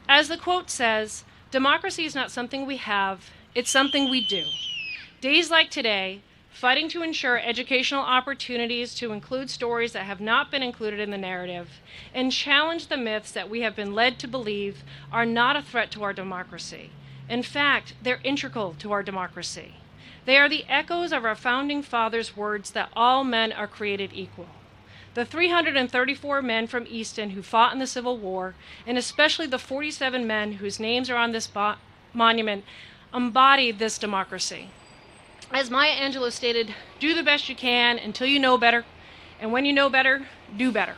As the quote says, "Democracy is not something we have, it's something we do." Days like today, fighting to ensure educational opportunities to include stories that have not been included in the narrative, and challenge the myths that we have been led to believe are not a threat to our democracy. In fact, they're integral to our democracy. They are the echoes of our founding fathers' words that all men are created equal. The 334 men from Easton who fought in the Civil War, and especially the 47 men whose names are on this monument, embodied this democracy. As Maya Angelou stated, do the best you can until you know better, and when you know better, do better.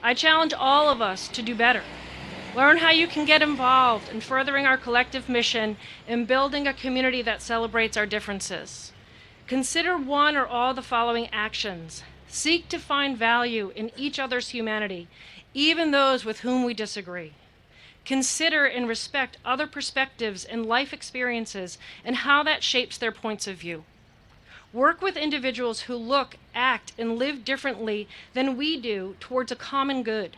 I challenge all of us to do better. Learn how you can get involved in furthering our collective mission in building a community that celebrates our differences. Consider one or all the following actions. Seek to find value in each other's humanity, even those with whom we disagree. Consider and respect other perspectives and life experiences and how that shapes their points of view. Work with individuals who look, act, and live differently than we do towards a common good.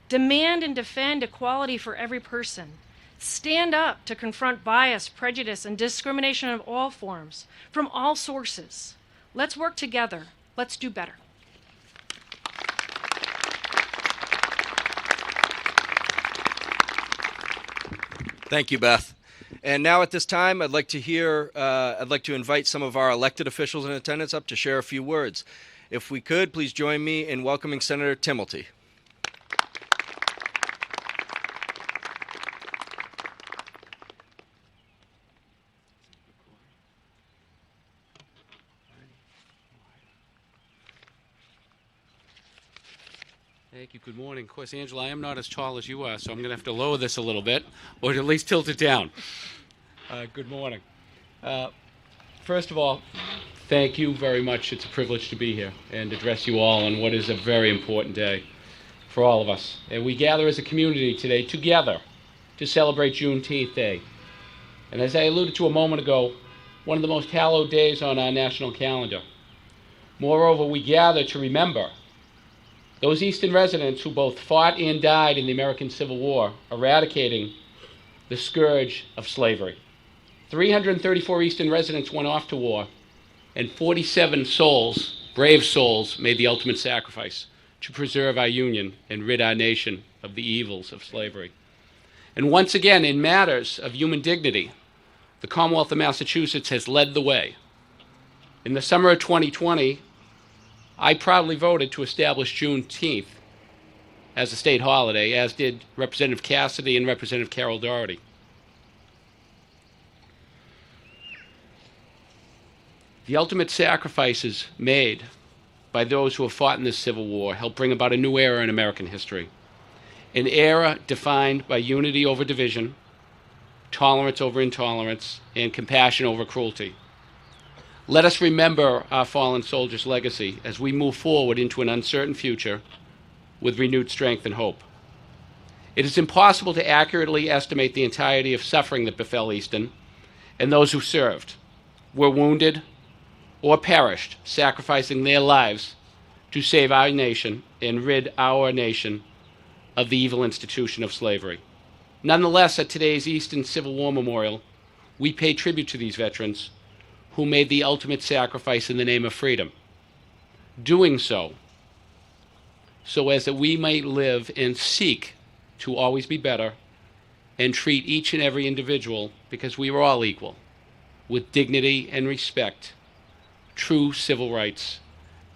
Demand and defend equality for every person. Stand up to confront bias, prejudice, and discrimination of all forms, from all sources. Let's work together. Let's do better. Thank you, Beth. And now at this time, I'd like to invite some of our elected officials in attendance up to share a few words. If we could, please join me in welcoming Senator Timilty. Thank you. Good morning. Of course, Angela, I am not as tall as you are, so I'm going to have to lower this a little bit, or at least tilt it down. Good morning. First of all, thank you very much. It's a privilege to be here and address you all on what is a very important day for all of us. And we gather as a community today together to celebrate Juneteenth Day. And as I alluded to a moment ago, one of the most hallowed days on our national calendar. Moreover, we gather to remember those Easton residents who both fought and died in the American Civil War, eradicating the scourge of slavery. 334 Easton residents went off to war, and 47 souls, brave souls, made the ultimate sacrifice to preserve our Union and rid our nation of the evils of slavery. And once again, in matters of human dignity, the Commonwealth of Massachusetts has led the way. In the summer of 2020, I proudly voted to establish Juneteenth as a state holiday, as did Representative Cassidy and Representative Carol Doherty. The ultimate sacrifices made by those who have fought in this Civil War helped bring about a new era in American history, an era defined by unity over division, tolerance over intolerance, and compassion over cruelty. Let us remember our fallen soldiers' legacy as we move forward into an uncertain future with renewed strength and hope. It is impossible to accurately estimate the entirety of suffering that befell Easton and those who served, were wounded, or perished, sacrificing their lives to save our nation and rid our nation of the evil institution of slavery. Nonetheless, at today's Easton Civil War Memorial, we pay tribute to these veterans who made the ultimate sacrifice in the name of freedom, doing so as that we might live and seek to always be better and treat each and every individual, because we are all equal, with dignity and respect, true civil rights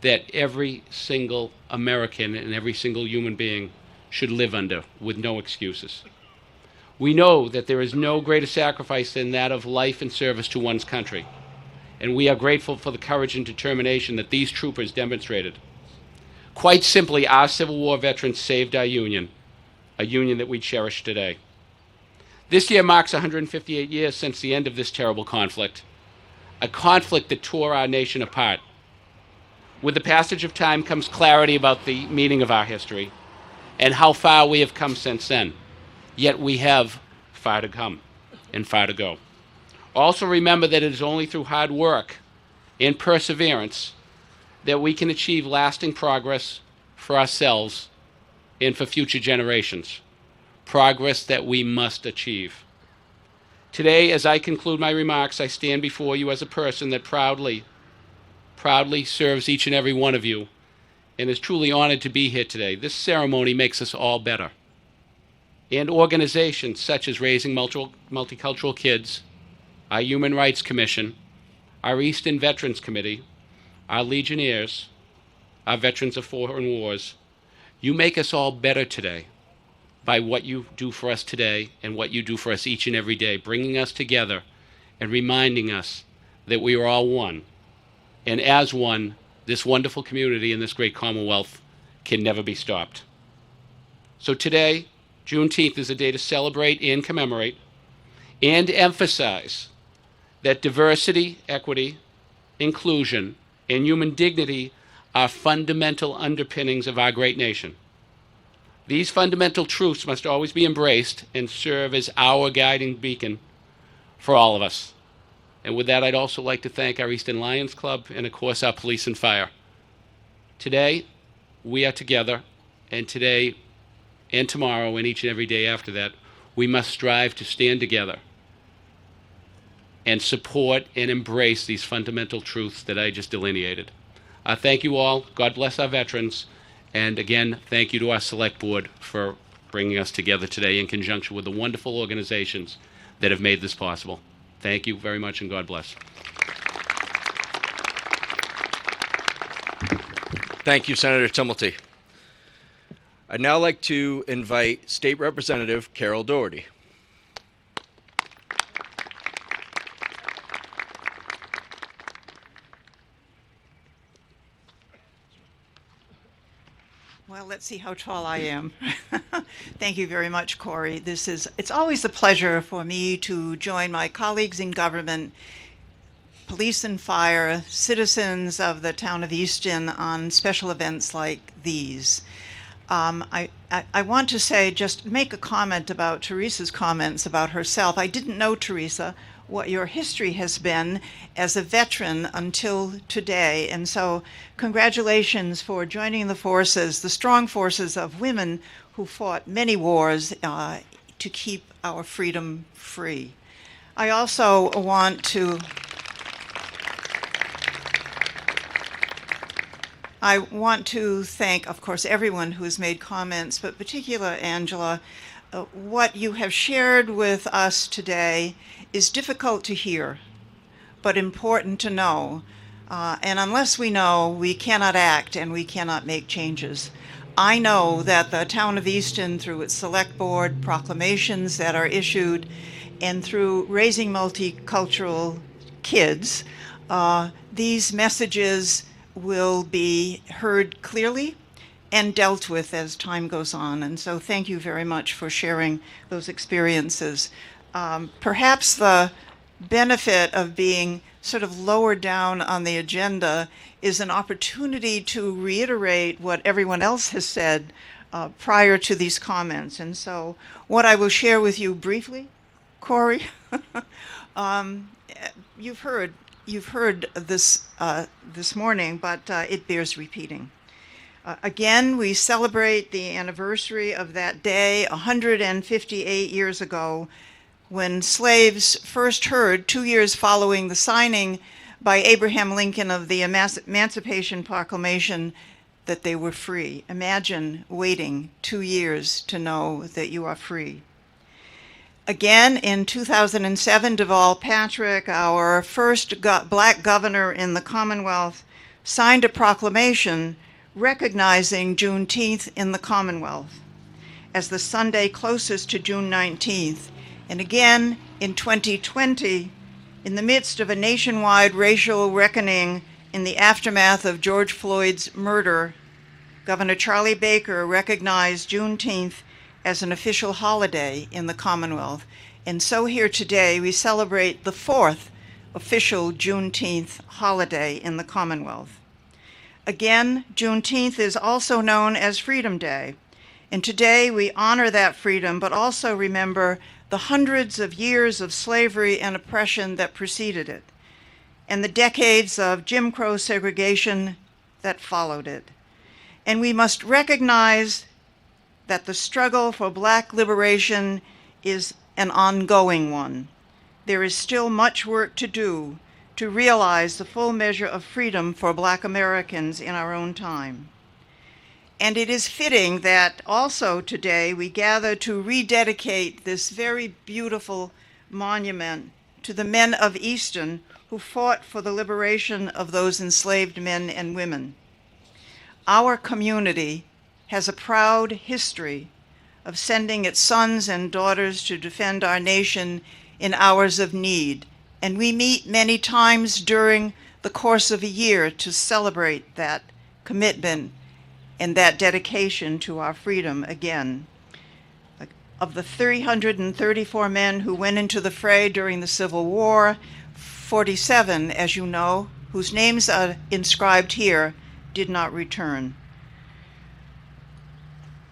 that every single American and every single human being should live under with no excuses. We know that there is no greater sacrifice than that of life and service to one's country, and we are grateful for the courage and determination that these troopers demonstrated. Quite simply, our Civil War veterans saved our Union, a Union that we cherish today. This year marks 158 years since the end of this terrible conflict, a conflict that tore our nation apart. With the passage of time comes clarity about the meaning of our history and how far we have come since then. Yet we have far to come and far to go. Also remember that it is only through hard work and perseverance that we can achieve lasting progress for ourselves and for future generations. Progress that we must achieve. Today, as I conclude my remarks, I stand before you as a person that proudly serves each and every one of you and is truly honored to be here today. This ceremony makes us all better. And organizations such as Raising Multicultural Kids, our Human Rights Commission, our Easton Veterans Committee, our Legionnaires, our Veterans of Foreign Wars, you make us all better today by what you do for us today and what you do for us each and every day, bringing us together and reminding us that we are all one. And as one, this wonderful community and this great Commonwealth can never be stopped. So today, Juneteenth is a day to celebrate and commemorate and emphasize that diversity, equity, inclusion, and human dignity are fundamental underpinnings of our great nation. These fundamental truths must always be embraced and serve as our guiding beacon for all of us. And with that, I'd also like to thank our Easton Lions Club and, of course, our police and fire. Today, we are together, and today and tomorrow and each and every day after that, we must strive to stand together and support and embrace these fundamental truths that I just delineated. Thank you all. God bless our veterans. And again, thank you to our select board for bringing us together today in conjunction with the wonderful organizations that have made this possible. Thank you very much, and God bless. Thank you, Senator Tumulty. I'd now like to invite State Representative Carol Doherty. Well, let's see how tall I am. Thank you very much, Corey. It's always a pleasure for me to join my colleagues in government, police and fire, citizens of the town of Easton on special events like these. I want to say, just make a comment about Teresa's comments about herself. I didn't know, Teresa, what your history has been as a veteran until today. And so congratulations for joining the forces, the strong forces of women who fought many wars to keep our freedom free. I also want to thank, of course, everyone who has made comments, but particularly Angela. What you have shared with us today is difficult to hear, but important to know. And unless we know, we cannot act and we cannot make changes. I know that the town of Easton, through its select board, proclamations that are issued, and through raising multicultural kids, these messages will be heard clearly and dealt with as time goes on. And so thank you very much for sharing those experiences. Perhaps the benefit of being sort of lower down on the agenda is an opportunity to reiterate what everyone else has said prior to these comments. And so what I will share with you briefly, Corey, you've heard this this morning, but it bears repeating. Again, we celebrate the anniversary of that day 158 years ago when slaves first heard, 2 years following the signing by Abraham Lincoln of the Emancipation Proclamation, that they were free. Imagine waiting 2 years to know that you are free. Again, in 2007, Deval Patrick, our first black governor in the Commonwealth, signed a proclamation recognizing Juneteenth in the Commonwealth as the Sunday closest to June 19th. And again, in 2020, in the midst of a nationwide racial reckoning in the aftermath of George Floyd's murder, Governor Charlie Baker recognized Juneteenth as an official holiday in the Commonwealth. And so here today, we celebrate the fourth official Juneteenth holiday in the Commonwealth. Again, Juneteenth is also known as Freedom Day. And today we honor that freedom, but also remember the hundreds of years of slavery and oppression that preceded it, and the decades of Jim Crow segregation that followed it. And we must recognize that the struggle for Black liberation is an ongoing one. There is still much work to do to realize the full measure of freedom for Black Americans in our own time. And it is fitting that also today we gather to rededicate this very beautiful monument to the men of Easton who fought for the liberation of those enslaved men and women. Our community has a proud history of sending its sons and daughters to defend our nation in hours of need, and we meet many times during the course of a year to celebrate that commitment and that dedication to our freedom again. Of the 334 men who went into the fray during the Civil War, 47, as you know, whose names are inscribed here, did not return.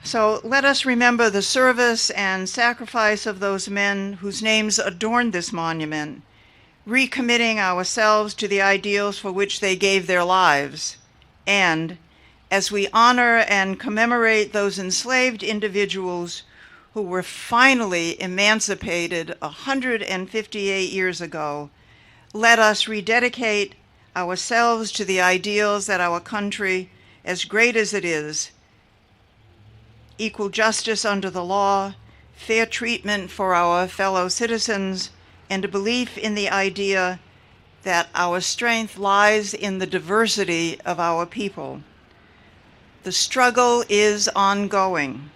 So let us remember the service and sacrifice of those men whose names adorn this monument, recommitting ourselves to the ideals for which they gave their lives. And as we honor and commemorate those enslaved individuals who were finally emancipated 158 years ago, let us rededicate ourselves to the ideals that our country, as great as it is, equal justice under the law, fair treatment for our fellow citizens, and a belief in the idea that our strength lies in the diversity of our people. The struggle is ongoing,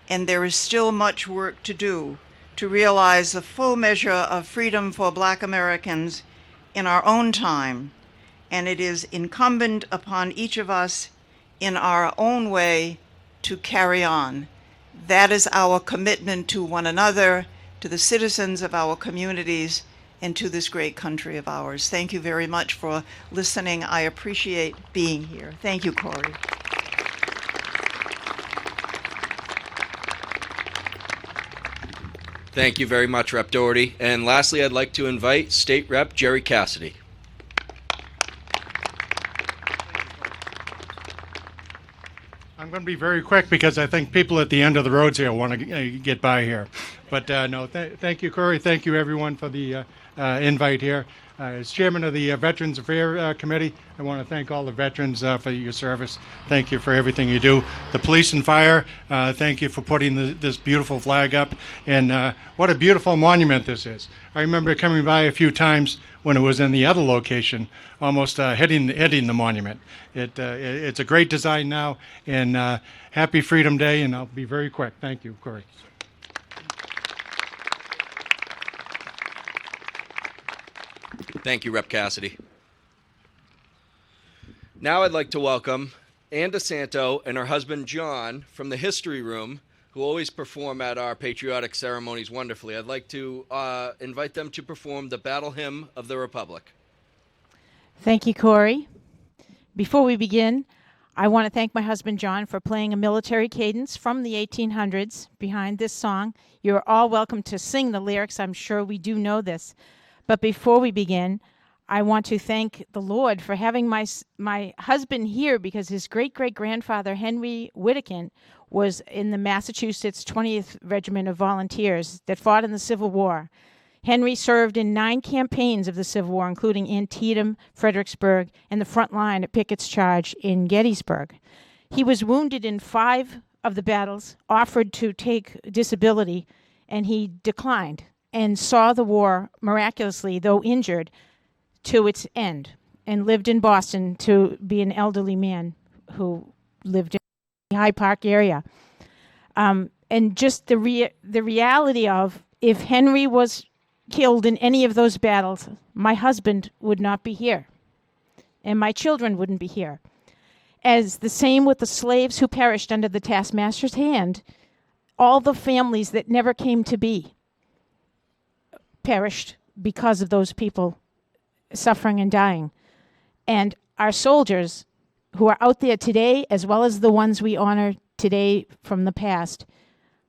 and there is still much work to do to realize the full measure of freedom for Black Americans in our own time, and it is incumbent upon each of us in our own way to carry on. That is our commitment to one another, to the citizens of our communities, and to this great country of ours. Thank you very much for listening. I appreciate being here. Thank you, Corey. Thank you very much, Rep. Doherty. And lastly, I'd like to invite State Rep. Jerry Cassidy. I'm going to be very quick because I think people at the end of the roads here want to get by here. But no, thank you, Corey. Thank you, everyone, for the invite here. As chairman of the Veterans Affairs Committee, I want to thank all the veterans for your service. Thank you for everything you do. The police and fire, thank you for putting this beautiful flag up. And what a beautiful monument this is. I remember coming by a few times when it was in the other location, almost hitting the monument. It's a great design now, and happy Freedom Day, and I'll be very quick. Thank you, Corey. Thank you, Rep. Cassidy. Now I'd like to welcome Ann DeSanto and her husband, John, from the History Room, who always perform at our patriotic ceremonies wonderfully. I'd like to invite them to perform the Battle Hymn of the Republic. Thank you, Corey. Before we begin, I want to thank my husband, John, for playing a military cadence from the 1800s behind this song. You're all welcome to sing the lyrics. I'm sure we do know this. But before we begin, I want to thank the Lord for having my husband here, because his great-great-grandfather, Henry Whittekin, was in the Massachusetts 20th Regiment of Volunteers that fought in the Civil War. Henry served in 9 campaigns of the Civil War, including Antietam, Fredericksburg, and the front line at Pickett's Charge in Gettysburg. He was wounded in 5 of the battles, offered to take disability, and he declined and saw the war miraculously, though injured, to its end, and lived in Boston to be an elderly man who lived in the Hyde Park area. And just the reality of, if Henry was killed in any of those battles, my husband would not be here, and my children wouldn't be here. As the same with the slaves who perished under the taskmaster's hand, all the families that never came to be perished because of those people suffering and dying. And our soldiers who are out there today, as well as the ones we honor today from the past,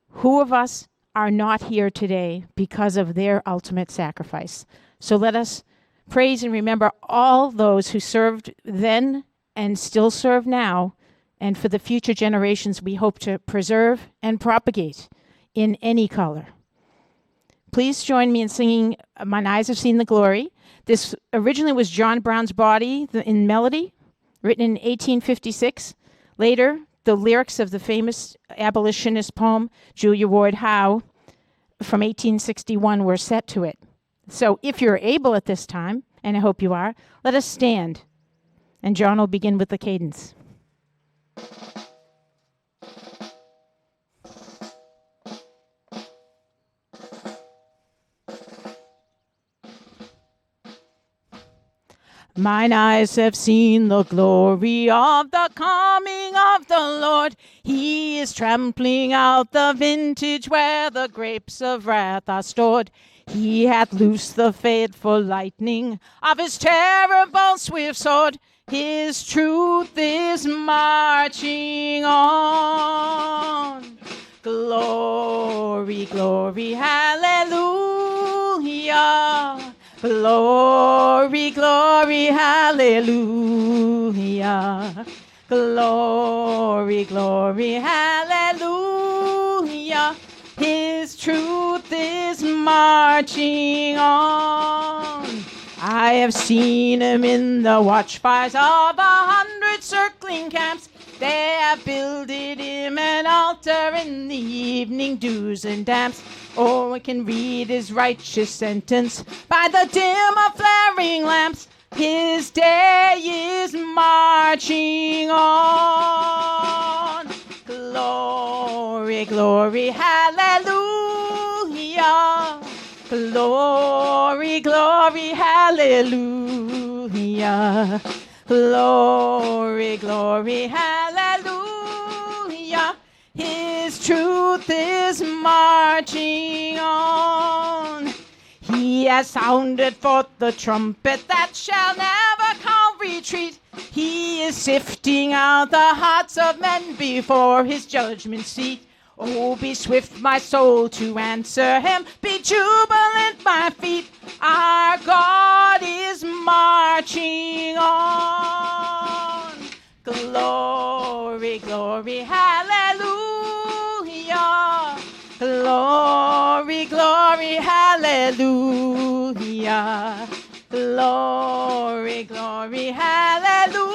who of us are not here today because of their ultimate sacrifice? So let us praise and remember all those who served then and still serve now, and for the future generations we hope to preserve and propagate in any color. Please join me in singing Mine Eyes Have Seen the Glory. This originally was John Brown's Body in melody, written in 1856. Later, the lyrics of the famous abolitionist poem, Julia Ward Howe, from 1861 were set to it. So if you're able at this time, and I hope you are, let us stand, and John will begin with the cadence. Mine eyes have seen the glory of the coming of the Lord. He is trampling out the vintage where the grapes of wrath are stored. He hath loosed the fateful lightning of his terrible swift sword. His truth is marching on. Glory, glory, hallelujah. Glory, glory, hallelujah. Glory, glory, hallelujah. His truth is marching on. I have seen him in the watchfires of 100 circling camps. They have builded him an altar in the evening dews and damps. Oh, I can read his righteous sentence by the dim of flaring lamps. His day is marching on. Glory, glory, hallelujah. Glory, glory, hallelujah. Glory, glory, hallelujah. His truth is marching on. He has sounded forth the trumpet that shall never call retreat. He is sifting out the hearts of men before his judgment seat. Oh, be swift, my soul, to answer him. Be jubilant, my feet. Our God is marching on. Glory, glory, hallelujah. Glory, glory, hallelujah. Glory, glory, hallelujah.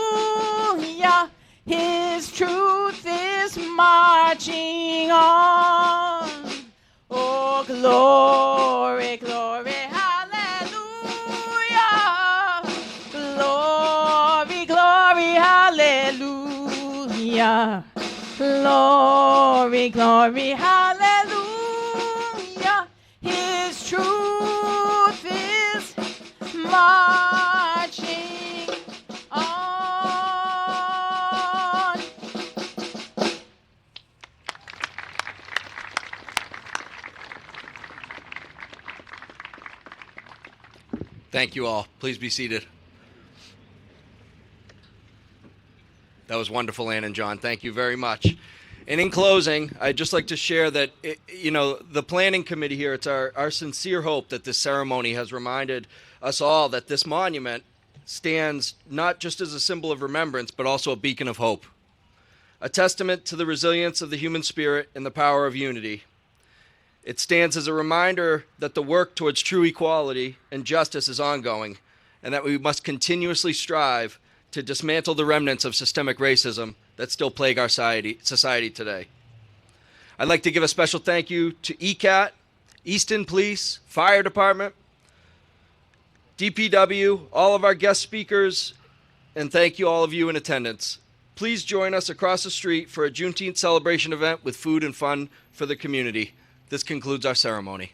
His truth is marching on. Oh, glory, glory, hallelujah. Glory, glory, hallelujah. Glory, glory, hallelujah. His truth is marching on. Thank you all. Please be seated. That was wonderful, Ann and John. Thank you very much. And in closing, I'd just like to share that, the planning committee here, it's our sincere hope that this ceremony has reminded us all that this monument stands not just as a symbol of remembrance, but also a beacon of hope, a testament to the resilience of the human spirit and the power of unity. It stands as a reminder that the work towards true equality and justice is ongoing, and that we must continuously strive to dismantle the remnants of systemic racism that still plague our society today. I'd like to give a special thank you to ECAT, Easton Police, Fire Department, DPW, all of our guest speakers, and thank you all of you in attendance. Please join us across the street for a Juneteenth celebration event with food and fun for the community. This concludes our ceremony.